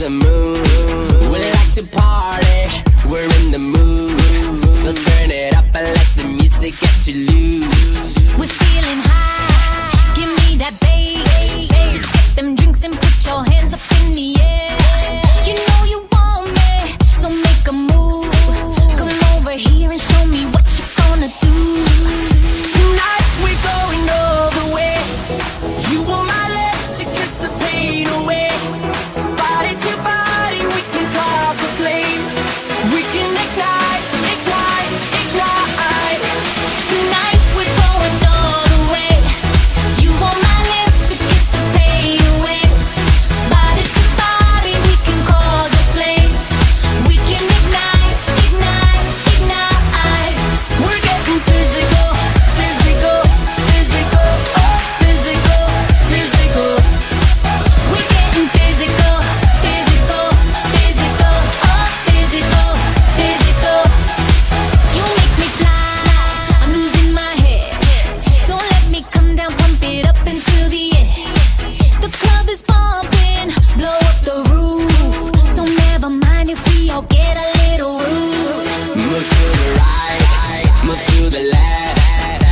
the moon. We like to party, we're in the mood. So turn it up and let the music get you loose. We're feeling high, give me that bass. Just get them drinks and put your hands up in the air. You know you want me, so make a move. Come over here and show me what you're gonna do. Tonight we're going all the way. You want my lips to kiss the pain away. Body to body we can cause a flame. We can ignite, ignite, ignite. Tonight we're going all the way. You want my lips to kiss the pain away. Body to body we can cause a flame. We can ignite, ignite, ignite. We're getting physical, physical, physical, oh, physical, physical. We're getting physical, physical, physical, oh, physical, physical. You make me fly, I'm losing my head. Don't let me come down, pump it up into the air. The club is bumping, blow up the roof. So never mind if we all get a little rude. Move to the right, move to the left.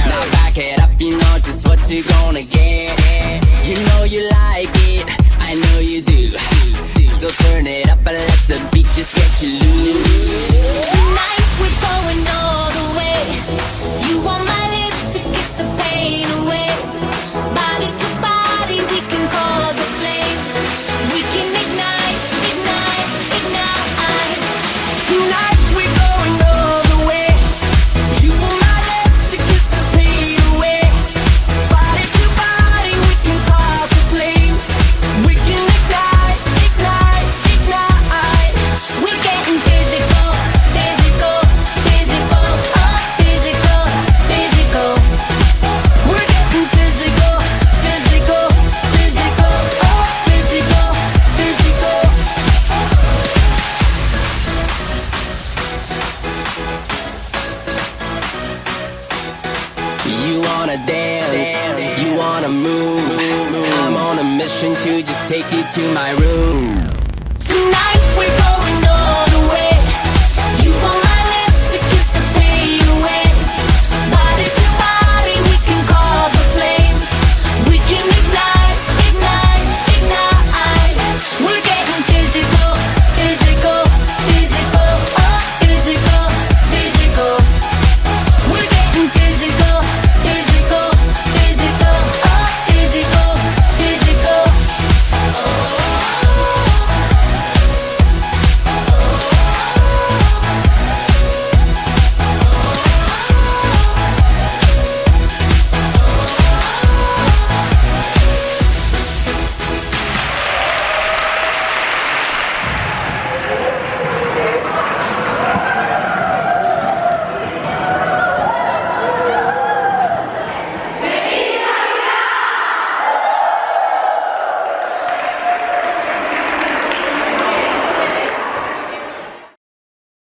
Now back it up, you know just what you're gonna get. You know you like it, I know you do. So turn it up and let the beat just get you loose. Tonight we're going all the way. You want my lips to kiss the pain away. Body to body we can cause a flame. We can ignite, ignite, ignite. Tonight we're going all the way. You want my lips to kiss the pain away. Body to body we can cause a flame. We can ignite, ignite, ignite. We're getting physical, physical, physical, oh, physical, physical. We're getting physical, physical, physical, oh, physical, physical. You wanna dance, you wanna move. I'm on a mission to just take you to my room. Tonight we're